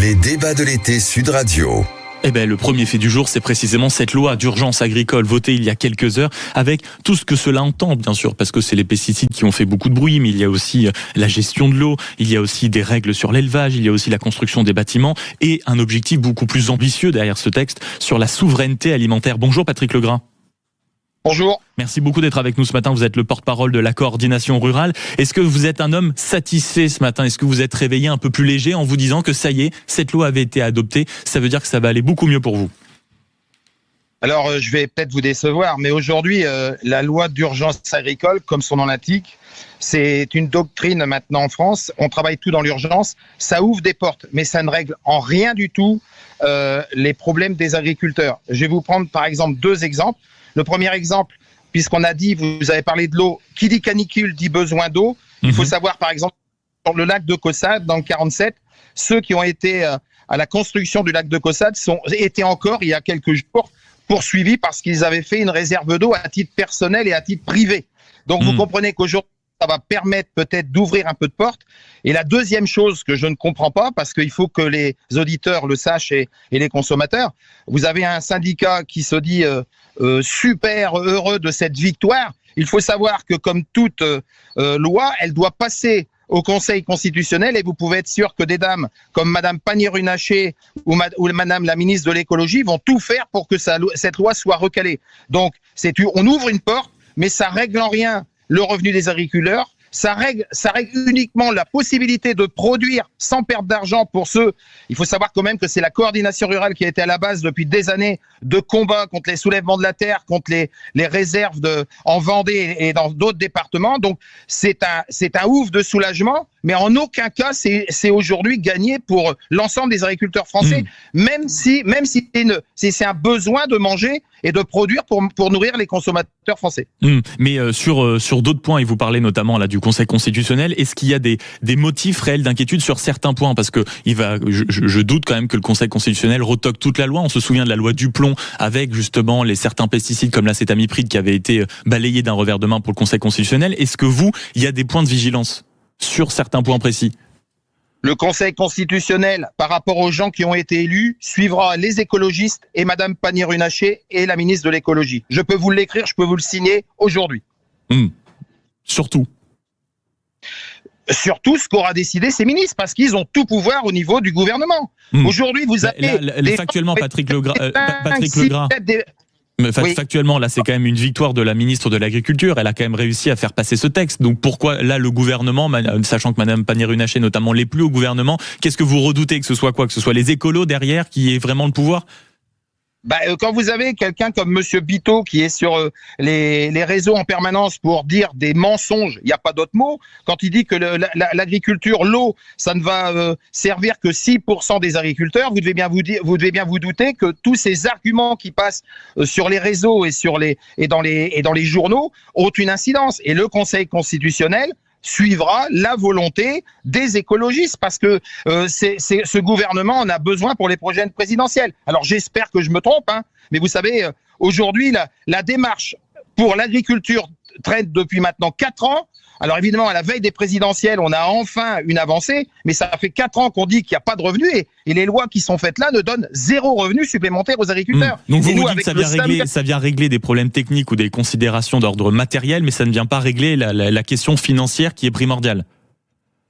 Les débats de l'été Sud Radio. Eh ben, le premier fait du jour, c'est précisément cette loi d'urgence agricole votée il y a quelques heures, avec tout ce que cela entend, bien sûr, parce que c'est les pesticides qui ont fait beaucoup de bruit, mais il y a aussi la gestion de l'eau, il y a aussi des règles sur l'élevage, il y a aussi la construction des bâtiments, et un objectif beaucoup plus ambitieux derrière ce texte sur la souveraineté alimentaire. Bonjour Patrick Legras. Bonjour. Merci beaucoup d'être avec nous ce matin. Vous êtes le porte-parole de la coordination rurale. Est-ce que vous êtes un homme satisfait ce matin? Est-ce que vous êtes réveillé un peu plus léger en vous disant que ça y est, cette loi avait été adoptée? Ça veut dire que ça va aller beaucoup mieux pour vous? Alors, je vais peut-être vous décevoir, mais aujourd'hui, la loi d'urgence agricole, comme son nom l'indique, c'est une doctrine maintenant en France. On travaille tout dans l'urgence. Ça ouvre des portes, mais ça ne règle en rien du tout les problèmes des agriculteurs. Je vais vous prendre par exemple deux exemples. Le premier exemple, puisqu'on a dit, vous avez parlé de l'eau, qui dit canicule dit besoin d'eau. Il faut savoir par exemple, sur le lac de Caussade, dans le 47, ceux qui ont été à la construction du lac de Caussade étaient encore, il y a quelques jours, poursuivis parce qu'ils avaient fait une réserve d'eau à titre personnel et à titre privé. Donc vous comprenez qu'aujourd'hui, ça va permettre peut-être d'ouvrir un peu de porte. Et la deuxième chose que je ne comprends pas, parce qu'il faut que les auditeurs le sachent et les consommateurs, vous avez un syndicat qui se dit super heureux de cette victoire. Il faut savoir que comme toute loi, elle doit passer au Conseil constitutionnel et vous pouvez être sûr que des dames comme Madame Pannier-Runacher ou Madame la ministre de l'écologie vont tout faire pour que cette loi soit recalée. Donc, on ouvre une porte, mais ça règle en rien le revenu des agriculteurs. Ça règle uniquement la possibilité de produire sans perte d'argent pour ceux. Il faut savoir quand même que c'est la coordination rurale qui a été à la base depuis des années de combat contre les soulèvements de la terre, contre les réserves en Vendée et dans d'autres départements. Donc c'est un ouf de soulagement, mais en aucun cas c'est aujourd'hui gagné pour l'ensemble des agriculteurs français, même si c'est un besoin de manger et de produire pour nourrir les consommateurs français. Mais sur d'autres points, et vous parlez notamment là du Conseil constitutionnel, est-ce qu'il y a des motifs réels d'inquiétude sur certains points? Parce que je doute quand même que le Conseil constitutionnel retoque toute la loi. On se souvient de la loi Duplon avec justement certains pesticides comme l'acétamipride qui avait été balayé d'un revers de main pour le Conseil constitutionnel. Est-ce que il y a des points de vigilance sur certains points précis? Le Conseil constitutionnel, par rapport aux gens qui ont été élus, suivra les écologistes et Madame Pannier-Runacher et la ministre de l'écologie. Je peux vous l'écrire, je peux vous le signer aujourd'hui. Surtout ce qu'aura décidé ces ministres, parce qu'ils ont tout pouvoir au niveau du gouvernement. Aujourd'hui, vous avez... Factuellement, Patrick Legras... Factuellement, là, c'est quand même une victoire de la ministre de l'Agriculture. Elle a quand même réussi à faire passer ce texte. Donc pourquoi, là, le gouvernement, sachant que Madame Pannier-Runacher, notamment, l'est plus au gouvernement, qu'est-ce que vous redoutez? Que ce soit quoi? Que ce soit les écolos derrière qui aient vraiment le pouvoir? Quand vous avez quelqu'un comme Monsieur Biteau qui est sur les réseaux en permanence pour dire des mensonges, il n'y a pas d'autre mot, quand il dit que l'agriculture, l'eau, ça ne va servir que 6% des agriculteurs, vous devez bien vous douter que tous ces arguments qui passent sur les réseaux et dans les journaux ont une incidence. Et le Conseil constitutionnel suivra la volonté des écologistes parce que ce gouvernement en a besoin pour les prochaines présidentielles. Alors j'espère que je me trompe, mais vous savez, aujourd'hui, la démarche pour l'agriculture traîne depuis maintenant 4 ans. Alors évidemment, à la veille des présidentielles, on a enfin une avancée, mais ça fait 4 ans qu'on dit qu'il n'y a pas de revenus et les lois qui sont faites là ne donnent 0 revenu supplémentaire aux agriculteurs. Donc vous dites que ça vient régler des problèmes techniques ou des considérations d'ordre matériel, mais ça ne vient pas régler la question financière qui est primordiale.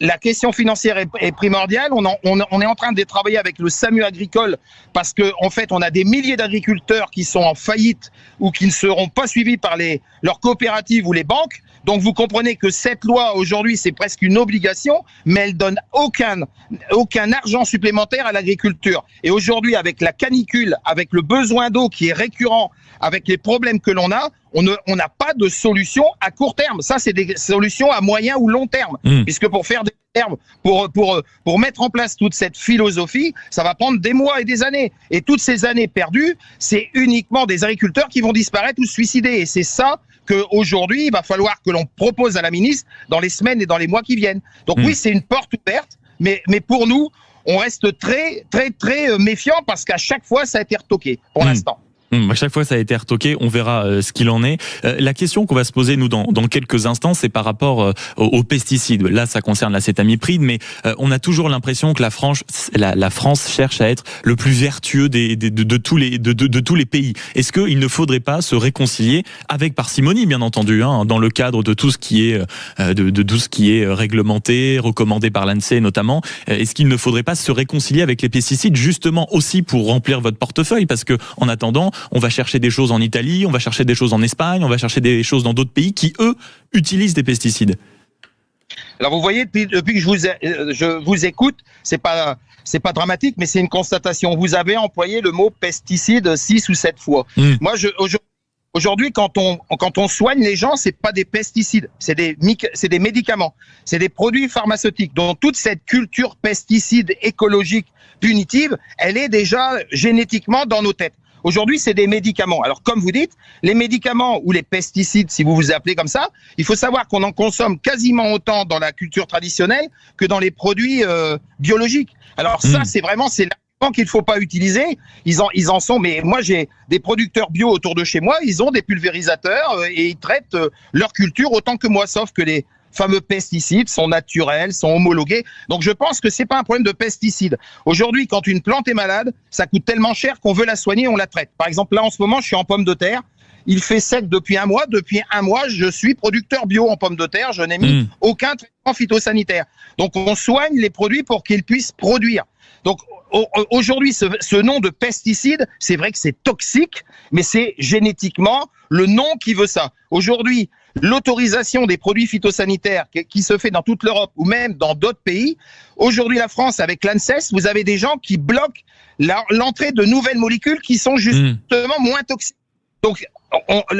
La question financière est primordiale. On est en train de travailler avec le SAMU agricole parce que en fait, on a des milliers d'agriculteurs qui sont en faillite ou qui ne seront pas suivis par leurs coopératives ou les banques. Donc vous comprenez que cette loi aujourd'hui, c'est presque une obligation, mais elle donne aucun argent supplémentaire à l'agriculture. Et aujourd'hui, avec la canicule, avec le besoin d'eau qui est récurrent, avec les problèmes que l'on a, on n'a pas de solution à court terme. Ça, c'est des solutions à moyen ou long terme. Puisque pour faire des termes, pour mettre en place toute cette philosophie, ça va prendre des mois et des années. Et toutes ces années perdues, c'est uniquement des agriculteurs qui vont disparaître ou se suicider. Et c'est ça qu'aujourd'hui, il va falloir que l'on propose à la ministre dans les semaines et dans les mois qui viennent. Donc oui, c'est une porte ouverte, mais pour nous, on reste très, très, très méfiant parce qu'à chaque fois, ça a été retoqué pour l'instant. À chaque fois, ça a été retoqué. On verra ce qu'il en est. La question qu'on va se poser, nous, dans quelques instants, c'est par rapport aux pesticides. Là, ça concerne l'acétamipride, mais on a toujours l'impression que la France cherche à être le plus vertueux de tous les pays. Est-ce qu'il ne faudrait pas se réconcilier avec parcimonie, bien entendu, dans le cadre de tout ce qui est tout ce qui est réglementé, recommandé par l'ANSES notamment? Est-ce qu'il ne faudrait pas se réconcilier avec les pesticides, justement aussi pour remplir votre portefeuille? Parce que en attendant, on va chercher des choses en Italie, on va chercher des choses en Espagne, on va chercher des choses dans d'autres pays qui, eux, utilisent des pesticides. Alors vous voyez, depuis que je vous écoute, c'est pas dramatique, mais c'est une constatation. Vous avez employé le mot pesticide 6 ou 7 fois. Moi, aujourd'hui, quand on soigne les gens, c'est pas des pesticides, c'est des médicaments, c'est des produits pharmaceutiques. Donc toute cette culture pesticide écologique punitive, elle est déjà génétiquement dans nos têtes. Aujourd'hui, c'est des médicaments. Alors, comme vous dites, les médicaments ou les pesticides, si vous vous appelez comme ça, il faut savoir qu'on en consomme quasiment autant dans la culture traditionnelle que dans les produits biologiques. Alors ça, c'est l'argument qu'il ne faut pas utiliser. Ils en sont, mais moi, j'ai des producteurs bio autour de chez moi, ils ont des pulvérisateurs et ils traitent leur culture autant que moi, sauf que les fameux pesticides sont naturels, sont homologués. Donc je pense que c'est pas un problème de pesticides. Aujourd'hui, quand une plante est malade, ça coûte tellement cher qu'on veut la soigner, on la traite. Par exemple, là en ce moment, je suis en pommes de terre. Il fait sec depuis un mois. Depuis un mois, je suis producteur bio en pommes de terre. Je n'ai mis aucun traitement phytosanitaire. Donc on soigne les produits pour qu'ils puissent produire. Donc aujourd'hui, ce nom de pesticide, c'est vrai que c'est toxique, mais c'est génétiquement le nom qui veut ça. Aujourd'hui, l'autorisation des produits phytosanitaires qui se fait dans toute l'Europe ou même dans d'autres pays. Aujourd'hui, la France, avec l'ANSES, vous avez des gens qui bloquent l'entrée de nouvelles molécules qui sont justement moins toxiques. Donc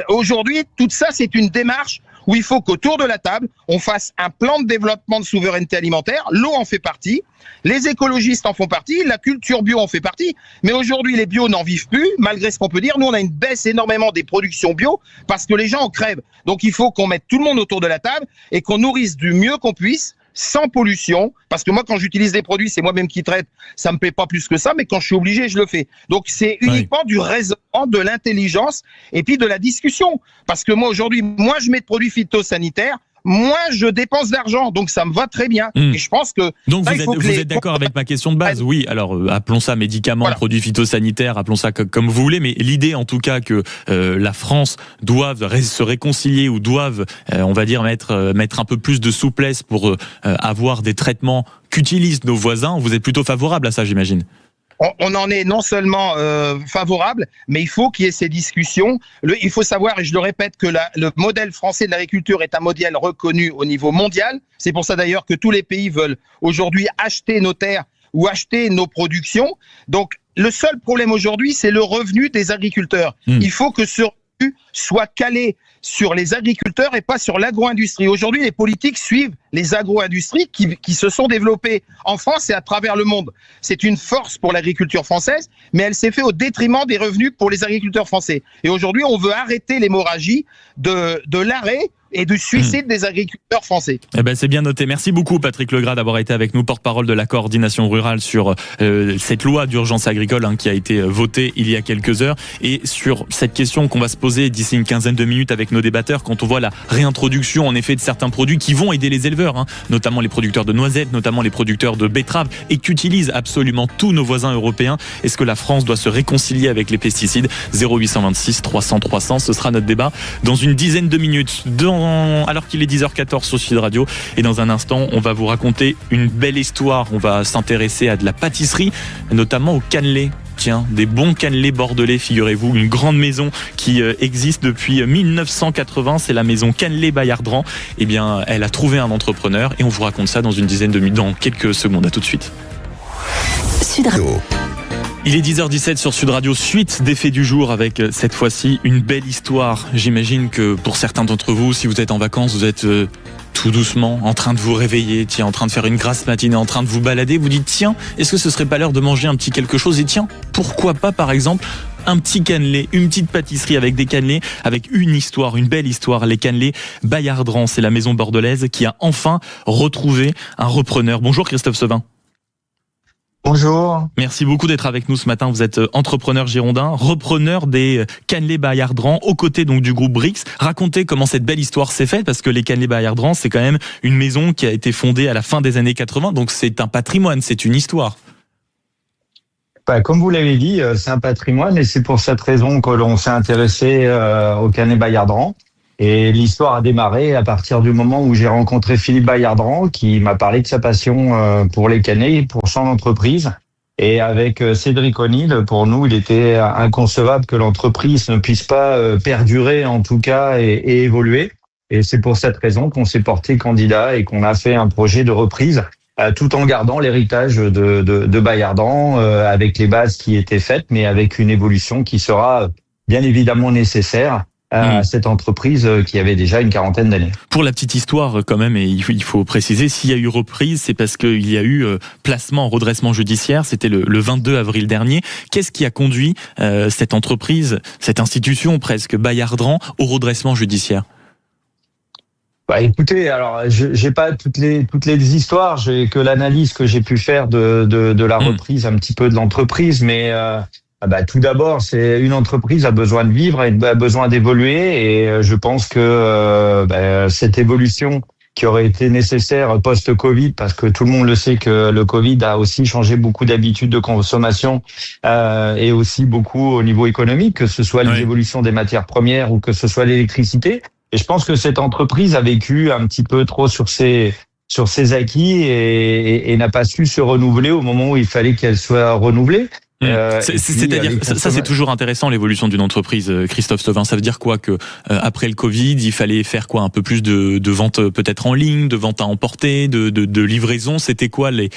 aujourd'hui, tout ça, c'est une démarche où il faut qu'autour de la table, on fasse un plan de développement de souveraineté alimentaire. L'eau en fait partie, les écologistes en font partie, la culture bio en fait partie. Mais aujourd'hui, les bio n'en vivent plus, malgré ce qu'on peut dire. Nous, on a une baisse énormément des productions bio parce que les gens en crèvent. Donc, il faut qu'on mette tout le monde autour de la table et qu'on nourrisse du mieux qu'on puisse, sans pollution, parce que moi, quand j'utilise des produits, c'est moi-même qui traite, ça me plaît pas plus que ça, mais quand je suis obligé, je le fais. Donc, c'est uniquement du raisonnement, de l'intelligence, et puis de la discussion. Parce que moi, aujourd'hui, moins je mets de produits phytosanitaires, moins je dépense d'argent, donc ça me va très bien. Et je pense que... Donc vous êtes d'accord avec ma question de base? Oui, alors appelons ça médicaments, produits phytosanitaires, appelons ça comme vous voulez, mais l'idée en tout cas que la France doive se réconcilier ou doive, on va dire, mettre un peu plus de souplesse pour avoir des traitements qu'utilisent nos voisins, vous êtes plutôt favorable à ça, j'imagine? On en est non seulement favorable, mais il faut qu'il y ait ces discussions. Il faut savoir, et je le répète, que le modèle français de l'agriculture est un modèle reconnu au niveau mondial. C'est pour ça d'ailleurs que tous les pays veulent aujourd'hui acheter nos terres ou acheter nos productions. Donc le seul problème aujourd'hui, c'est le revenu des agriculteurs. Il faut que ce revenu soit calé sur les agriculteurs et pas sur l'agro-industrie. Aujourd'hui, les politiques suivent les agro-industries qui se sont développées en France et à travers le monde. C'est une force pour l'agriculture française, mais elle s'est faite au détriment des revenus pour les agriculteurs français. Et aujourd'hui, on veut arrêter l'hémorragie de l'arrêt et du suicide des agriculteurs français. Eh ben, c'est bien noté. Merci beaucoup Patrick Legras d'avoir été avec nous, porte-parole de la coordination rurale, sur cette loi d'urgence agricole qui a été votée il y a quelques heures, et sur cette question qu'on va se poser d'ici une quinzaine de minutes avec nos débatteurs quand on voit la réintroduction en effet de certains produits qui vont aider les éleveurs, notamment les producteurs de noisettes, notamment les producteurs de betteraves, et qu'utilisent absolument tous nos voisins européens. Est-ce que la France doit se réconcilier avec les pesticides? 0826 300 300, ce sera notre débat dans une dizaine de minutes, alors qu'il est 10h14 sur Sud Radio. Et dans un instant, on va vous raconter une belle histoire. On va s'intéresser à de la pâtisserie, notamment au cannelé. Tiens, des bons cannelés bordelais, figurez-vous, une grande maison qui existe depuis 1980, c'est la maison Cannelé Bayardran. Eh bien, elle a trouvé un entrepreneur et on vous raconte ça dans une dizaine de minutes, dans quelques secondes. À tout de suite. Sud Radio. Il est 10h17 sur Sud Radio, suite des faits du jour avec cette fois-ci une belle histoire. J'imagine que pour certains d'entre vous, si vous êtes en vacances, vous êtes tout doucement en train de vous réveiller, en train de faire une grasse matinée, en train de vous balader, vous dites tiens, est-ce que ce serait pas l'heure de manger un petit quelque chose? Et tiens, pourquoi pas par exemple un petit cannelé, une petite pâtisserie avec des cannelés, avec une histoire, une belle histoire. Les Cannelés Bayardran, c'est la maison bordelaise qui a enfin retrouvé un repreneur. Bonjour Christophe Sevin. Bonjour. Merci beaucoup d'être avec nous ce matin. Vous êtes entrepreneur girondin, repreneur des Cannelés Bayardrans, aux côtés donc du groupe Brix. Racontez comment cette belle histoire s'est faite, parce que les Cannelés Bayardrans, c'est quand même une maison qui a été fondée à la fin des années 80, donc c'est un patrimoine, c'est une histoire. Comme vous l'avez dit, c'est un patrimoine et c'est pour cette raison que l'on s'est intéressé aux Cannelés Bayardrans. Et l'histoire a démarré à partir du moment où j'ai rencontré Philippe Bayardran, qui m'a parlé de sa passion pour les cannelés, pour son entreprise. Et avec Cédric O'Neill, pour nous, il était inconcevable que l'entreprise ne puisse pas perdurer, en tout cas, et évoluer. Et c'est pour cette raison qu'on s'est porté candidat et qu'on a fait un projet de reprise, tout en gardant l'héritage de Bayardran, avec les bases qui étaient faites, mais avec une évolution qui sera bien évidemment nécessaire à cette entreprise qui avait déjà une quarantaine d'années. Pour la petite histoire quand même, et il faut préciser, s'il y a eu reprise, c'est parce qu'il y a eu placement en redressement judiciaire, c'était le 22 avril dernier. Qu'est-ce qui a conduit cette entreprise, cette institution presque, Bayardran, au redressement judiciaire ? Écoutez, alors j'ai pas toutes les histoires, j'ai que l'analyse que j'ai pu faire de la reprise un petit peu de l'entreprise, mais tout d'abord, c'est une entreprise a besoin de vivre, a besoin d'évoluer, et je pense que cette évolution qui aurait été nécessaire post-Covid, parce que tout le monde le sait que le Covid a aussi changé beaucoup d'habitudes de consommation et aussi beaucoup au niveau économique, que ce soit les évolutions des matières premières ou que ce soit l'électricité. Et je pense que cette entreprise a vécu un petit peu trop sur ses acquis et n'a pas su se renouveler au moment où il fallait qu'elle soit renouvelée. C'est-à-dire, ça c'est toujours intéressant, l'évolution d'une entreprise, Christophe Stovin. Ça veut dire quoi, que après le Covid, il fallait faire quoi, un peu plus de vente peut-être en ligne, de vente à emporter, de livraison. C'était quoi les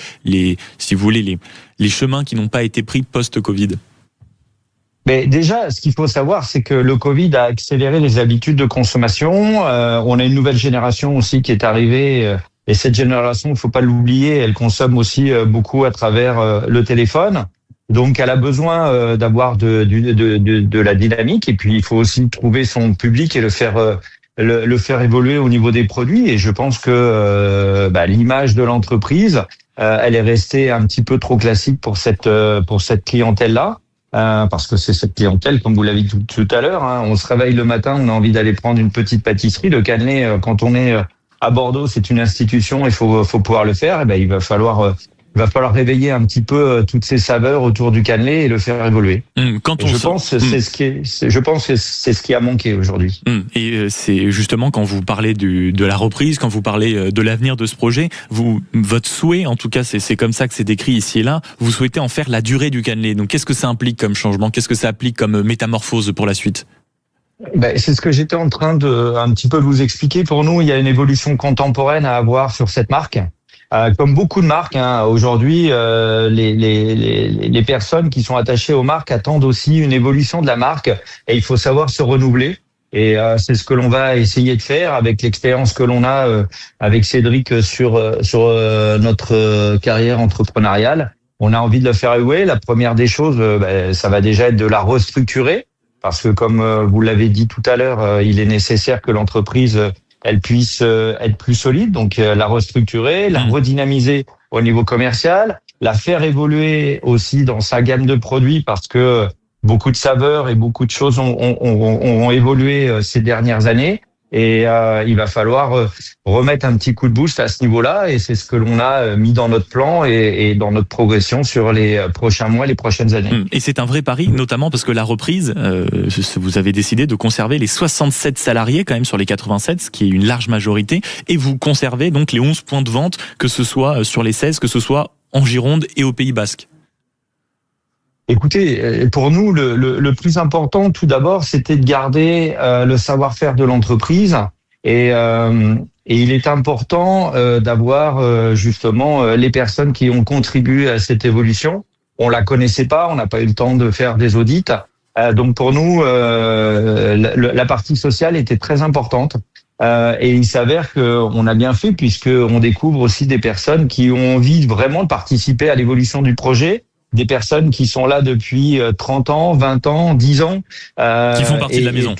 si vous voulez les chemins qui n'ont pas été pris post-Covid? Mais déjà, ce qu'il faut savoir, c'est que le Covid a accéléré les habitudes de consommation. On a une nouvelle génération aussi qui est arrivée. Et cette génération, il faut pas l'oublier, elle consomme aussi beaucoup à travers le téléphone. Donc, elle a besoin d'avoir de la dynamique. Et puis, il faut aussi trouver son public et le faire évoluer au niveau des produits. Et je pense que l'image de l'entreprise, elle est restée un petit peu trop classique pour cette clientèle-là. Parce que c'est cette clientèle, comme vous l'avez dit tout à l'heure, on se réveille le matin, on a envie d'aller prendre une petite pâtisserie. Le cannelé, quand on est à Bordeaux, c'est une institution, il faut pouvoir le faire. Et il va falloir réveiller un petit peu toutes ces saveurs autour du cannelé et le faire évoluer. Je pense que c'est ce qui a manqué aujourd'hui. Et c'est justement quand vous parlez de la reprise, quand vous parlez de l'avenir de ce projet, votre souhait, en tout cas c'est comme ça que c'est décrit ici et là, vous souhaitez en faire la durée du cannelé. Donc qu'est-ce que ça implique comme changement? Qu'est-ce que ça implique comme métamorphose pour la suite? C'est ce que j'étais en train de un petit peu vous expliquer. Pour nous, il y a une évolution contemporaine à avoir sur cette marque. Comme beaucoup de marques, aujourd'hui, les personnes qui sont attachées aux marques attendent aussi une évolution de la marque, et il faut savoir se renouveler. Et c'est ce que l'on va essayer de faire avec l'expérience que l'on a avec Cédric sur notre carrière entrepreneuriale. On a envie de le faire évoluer. La première des choses, ça va déjà être de la restructurer, parce que comme vous l'avez dit tout à l'heure, il est nécessaire que l'entreprise elle puisse être plus solide, donc la restructurer, la redynamiser au niveau commercial, la faire évoluer aussi dans sa gamme de produits, parce que beaucoup de saveurs et beaucoup de choses ont évolué ces dernières années, et il va falloir remettre un petit coup de boost à ce niveau-là, et c'est ce que l'on a mis dans notre plan et dans notre progression sur les prochains mois, les prochaines années. Et c'est un vrai pari, notamment parce que la reprise, vous avez décidé de conserver les 67 salariés quand même sur les 87, ce qui est une large majorité, et vous conservez donc les 11 points de vente, que ce soit sur les 16, que ce soit en Gironde et au Pays Basque. Écoutez, pour nous, le plus important, tout d'abord, c'était de garder le savoir-faire de l'entreprise, et il est important d'avoir justement les personnes qui ont contribué à cette évolution. On la connaissait pas, on n'a pas eu le temps de faire des audits, donc pour nous, la partie sociale était très importante. Et il s'avère qu'on a bien fait, puisqu'on découvre aussi des personnes qui ont envie vraiment de participer à l'évolution du projet. Des personnes qui sont là depuis 30 ans, 20 ans, 10 ans. Qui font partie de la maison.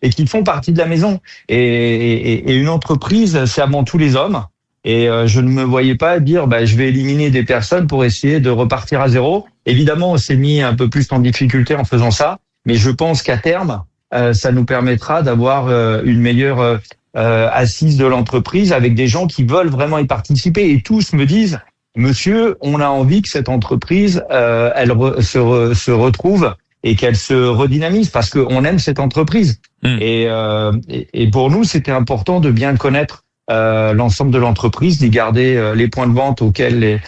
Et qui font partie de la maison. Et une entreprise, c'est avant tout les hommes. Et je ne me voyais pas dire, je vais éliminer des personnes pour essayer de repartir à zéro. Évidemment, on s'est mis un peu plus en difficulté en faisant ça, mais je pense qu'à terme, ça nous permettra d'avoir une meilleure assise de l'entreprise avec des gens qui veulent vraiment y participer. Et tous me disent, monsieur, on a envie que cette entreprise, se retrouve et qu'elle se redynamise parce qu'on aime cette entreprise. Et pour nous, c'était important de bien connaître l'ensemble de l'entreprise, d'y garder les points de vente auxquels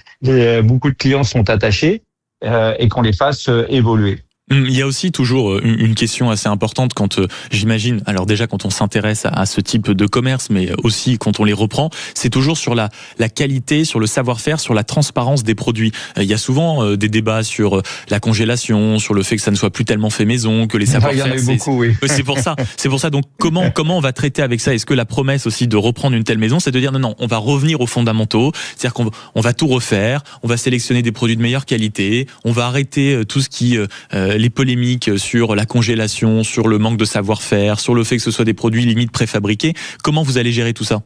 beaucoup de clients sont attachés et qu'on les fasse évoluer. Il y a aussi toujours une question assez importante quand j'imagine, alors déjà quand on s'intéresse à ce type de commerce, mais aussi quand on les reprend, c'est toujours sur la qualité, sur le savoir-faire, sur la transparence des produits. Il y a souvent des débats sur la congélation, sur le fait que ça ne soit plus tellement fait maison, que les savoir-faire. Il y en a eu beaucoup, oui. C'est pour ça. Donc comment on va traiter avec ça? Est-ce que la promesse aussi de reprendre une telle maison, c'est de dire non, on va revenir aux fondamentaux, c'est-à-dire qu'on va tout refaire, on va sélectionner des produits de meilleure qualité, on va arrêter tout ce qui les polémiques sur la congélation, sur le manque de savoir-faire, sur le fait que ce soit des produits limite préfabriqués. Comment vous allez gérer tout ça?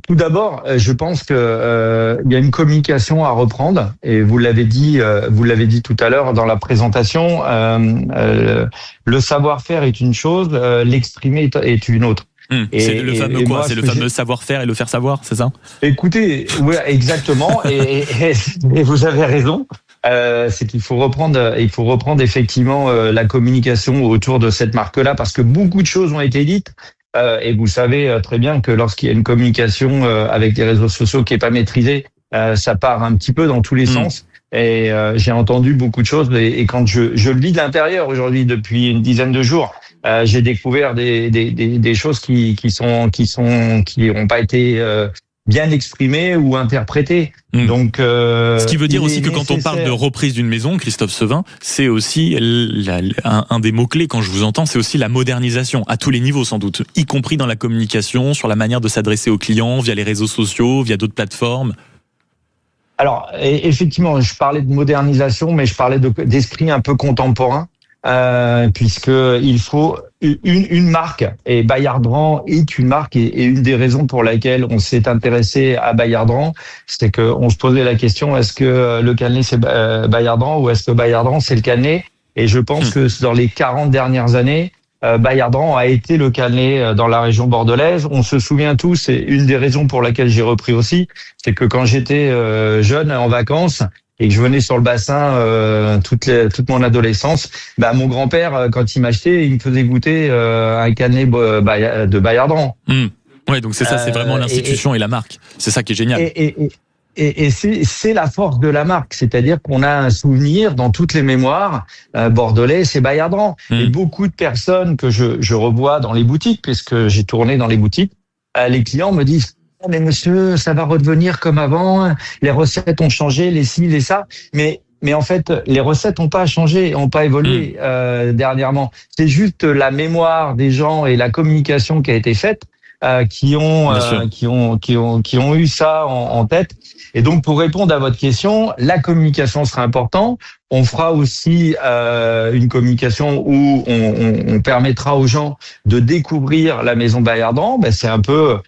Tout d'abord, je pense que il y a une communication à reprendre et vous l'avez dit tout à l'heure dans la présentation. Le savoir-faire est une chose, l'exprimer est une autre. C'est le fameux quoi? C'est le fameux savoir-faire et le faire savoir, c'est ça? Écoutez, ouais, exactement. et vous avez raison. C'est qu'il faut reprendre effectivement la communication autour de cette marque-là parce que beaucoup de choses ont été dites. Et vous savez très bien que lorsqu'il y a une communication avec des réseaux sociaux qui est pas maîtrisée, ça part un petit peu dans tous les sens. Et j'ai entendu beaucoup de choses. Et quand je le vis de l'intérieur aujourd'hui depuis une dizaine de jours, j'ai découvert des choses qui n'ont pas été bien exprimé ou interprété. Donc, ce qui veut dire aussi que quand on parle de reprise d'une maison, Christophe Sevin, c'est aussi un des mots-clés quand je vous entends, c'est aussi la modernisation à tous les niveaux sans doute, y compris dans la communication, sur la manière de s'adresser aux clients via les réseaux sociaux, via d'autres plateformes. Alors, effectivement, je parlais de modernisation, mais je parlais d'esprit un peu contemporain. Puisque il faut une marque, et Bayardran est une marque, et une des raisons pour laquelle on s'est intéressé à Bayardran, c'est que on se posait la question, est-ce que le cannelé c'est Bayardran ou est-ce que Bayardran c'est le cannelé? Et je pense que dans les 40 dernières années, Bayardran a été le cannelé dans la région bordelaise. On se souvient tous, et une des raisons pour laquelle j'ai repris aussi, c'est que quand j'étais jeune en vacances, et que je venais sur le bassin toute mon adolescence, mon grand-père, quand il m'achetait, il me faisait goûter un cannelé de Bayardran. Ouais, donc c'est ça, c'est vraiment l'institution et la marque. C'est ça qui est génial. Et c'est la force de la marque, c'est-à-dire qu'on a un souvenir dans toutes les mémoires bordelais, c'est Bayardran. Et beaucoup de personnes que je revois dans les boutiques, puisque j'ai tourné dans les boutiques, les clients me disent: mais monsieur, ça va redevenir comme avant, les recettes ont changé, les ci, les ça. Mais en fait, les recettes n'ont pas changé, n'ont pas évolué dernièrement. C'est juste la mémoire des gens et la communication qui a été faite qui ont eu ça en tête. Et donc, pour répondre à votre question, la communication sera importante. On fera aussi une communication où on permettra aux gens de découvrir la maison Bayardran. C'est un peu...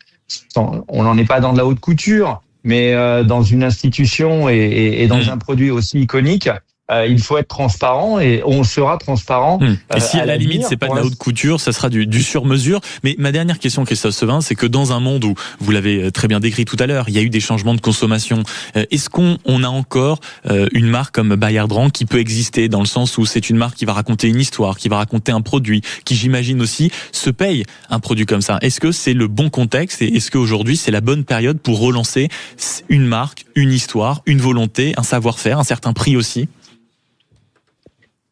On n'en est pas dans de la haute couture, mais dans une institution et dans un produit aussi iconique, il faut être transparent et on sera transparent. Et si à la limite c'est pas de la haute couture, ça sera du sur-mesure. Mais ma dernière question, Christophe Sevin, c'est que dans un monde où, vous l'avez très bien décrit tout à l'heure, il y a eu des changements de consommation, est-ce qu'on a encore une marque comme Bayardran qui peut exister dans le sens où c'est une marque qui va raconter une histoire, qui va raconter un produit, qui j'imagine aussi se paye un produit comme ça? Est-ce que c'est le bon contexte et est-ce qu'aujourd'hui c'est la bonne période pour relancer une marque, une histoire, une volonté, un savoir-faire, un certain prix aussi?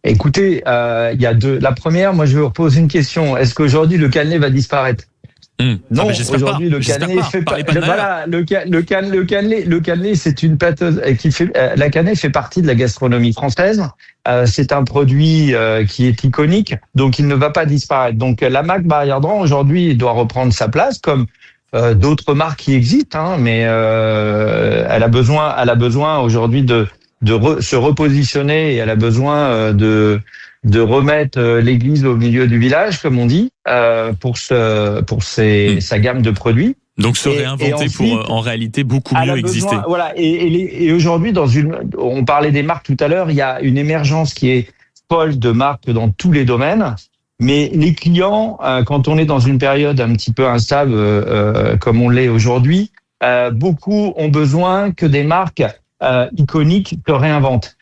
Écoutez, il y a la première, moi je vais vous poser une question. Est-ce qu'aujourd'hui le cannelé va disparaître? Non, aujourd'hui le cannelé fait pas. Voilà, le cannelé, c'est une pâteuse qui fait. La cannelle fait partie de la gastronomie française. C'est un produit qui est iconique, donc il ne va pas disparaître. Donc la marque Bayardran aujourd'hui doit reprendre sa place comme d'autres marques qui existent, mais elle a besoin aujourd'hui de se repositionner et elle a besoin de remettre l'église au milieu du village, comme on dit, pour sa gamme de produits. Donc se réinventer ensuite, pour en réalité beaucoup mieux exister. Voilà. Et aujourd'hui, on parlait des marques tout à l'heure, il y a une émergence qui est folle de marques dans tous les domaines. Mais les clients, quand on est dans une période un petit peu instable comme on l'est aujourd'hui, beaucoup ont besoin que des marques iconiques se réinventent.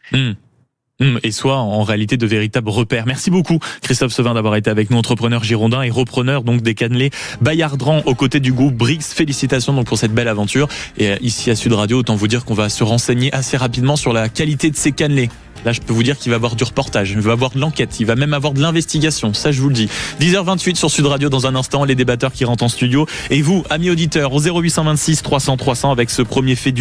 Et soit en réalité de véritables repères. Merci beaucoup Christophe Sevin d'avoir été avec nous, entrepreneur girondin et repreneur donc des cannelés Bayardran aux côtés du groupe Brix. Félicitations donc pour cette belle aventure. Et ici à Sud Radio, autant vous dire qu'on va se renseigner assez rapidement sur la qualité de ces cannelés. Là, je peux vous dire qu'il va y avoir du reportage, il va y avoir de l'enquête, il va même avoir de l'investigation, ça je vous le dis. 10h28 sur Sud Radio, dans un instant, les débatteurs qui rentrent en studio. Et vous, amis auditeurs, au 0826 300 300 avec ce premier fait du